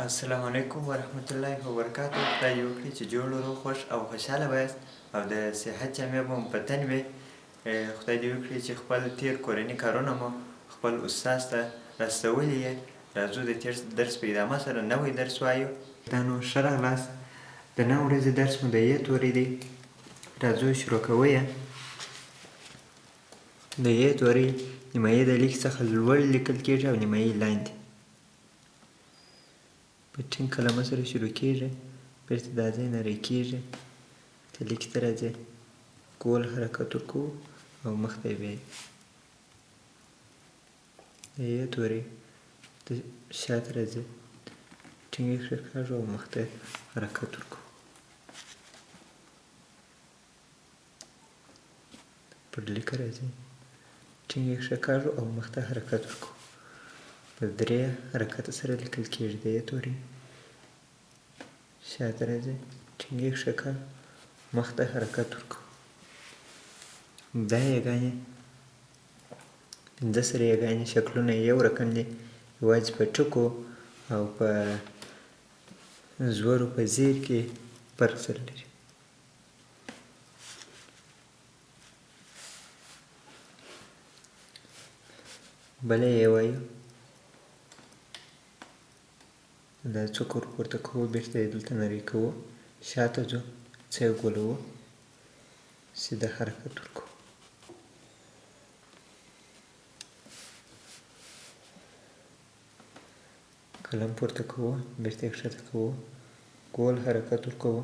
السلام علیکم ورحمت الله وبرکاتو. خدای دې وکړي چې جوړ روغ خوښ او خوشحاله وایاست او د صحت جامې به مو په تن وي. خدای دې وکړي چې خپل تېر کورني کارونه مو خپل استاد ته رسولي یې. راځو د تېر درس په ادامه سره نوی درس وایو. دا نو ښه راغلاست. د نن ورځې درس مو د ی توري دی. راځو شروع کوو یې. د ی توري نیمایي د لیک څخه لوړ لیکل کېږي او نیمایي لاندې. په ټینګ کلمه سره شروع کېږي، بېرته دا ځای نری کېږي، ته لیک ته راځې، ګول حرکت ورکوو او مخته یې بیایي. د ی توري د شاته راځې، ټینګ یې کېکاږو او مخته حرکت ورکوو. پر لیکه راځې، ټینګ یې کېکاږو او مخته حرکت ورکوو. په درې حرکته سره لیکل کېږي د ی توري. شاته راځئ، ټینګ یې کېکاږو، مخته حرکت ورکوو. دا یګانې پنځه سره یګانې شکلونه یو رقم دي، یوازې په ټکو او په زورو په زیر کې فرق سره لري. بله یې وایو. دا څوک ور پورته کوو، بېرته یې دلته نری کوو، شاته ځو، څه یې ګولوو، سیده حرکت ورکوو. قلم پورته کوو، بېرته یې ښکته کوو، ګول حرکت ورکوو،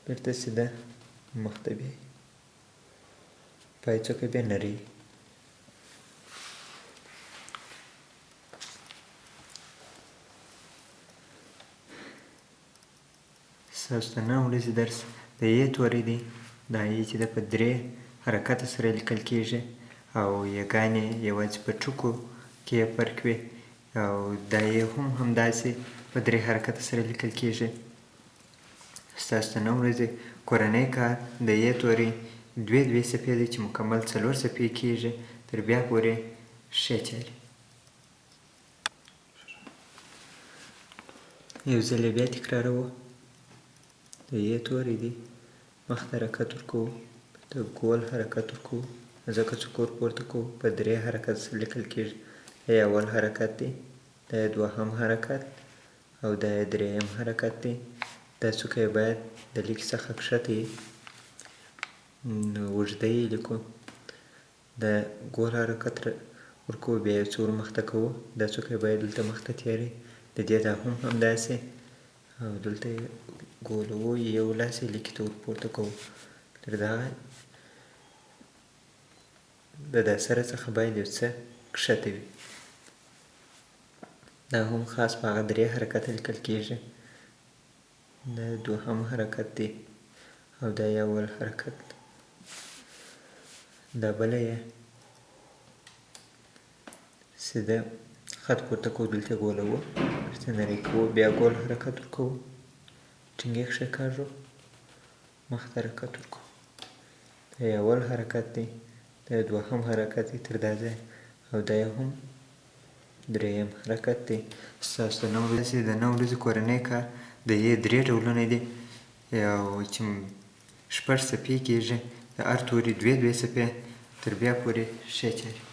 بېرته سیده مخته بیایي. پای څوکه بیا نری. ستاسو د نن ورځې درس د ی توري دی. دا ی چې ده په درې حرکته سره لیکل کېږي او یګانې یوازې په ټکو کې یې فرق وي او دا ی هم همداسې په درې حرکته سره لیکل کېږي. ستاسو د نن ورځې کورنی کار د ی توري دوې څپې دی چې مکمل 4 څپې کېږي. تر بیا پورې ښې چارې. یو ځل یې بیا تکراروو. د ی توری دی، مخته حرکت ورکوو، بېرته ګول حرکت ورکوو، ځکه څوک ور پورته کوو، په درې حرکت سره لیکل کېږي. دا یې اول حرکت دی، دا یې دوهم حرکت او دا یې درېیم حرکت دی. دا څوکه یې باید د لیک څخه کښته وي، نو اوږده یې لیکو. دا ګول حرکت ورکوو، بیا یو څه ور مخته کوو، دا څوکه یې باید دلته مخته تېره وي. د دې دا هم همداسې او دلته یې ګولوو، یو لاس یې لیکې ته ور پورته کوو. تر دغه د دا سره څخه باید یو څه کښته وي. دا هم خاص په هغه درې حرکته لیکل کېږي. دا دوهم حرکت دی او دا یې اول حرکت. دا بله یې سیده خط پورته کوو، دلته یې ګولوو، بېرته نری کوو، بیا ګول حرکت ورکوو، ټینګ یې کېکاږو، مخته حرکت ورکوو. دا یې اول حرکت دی، دا یې دوهم حرکت دی تر دا ځایه او دا یې هم درېیم حرکت دی. ستاسو د نن ورځې کورنی کار د ی 3 ډولونه دي او چې 6 څپې کېږي. د هر توري 2 څپې. تر بیا پورې ښې چارې.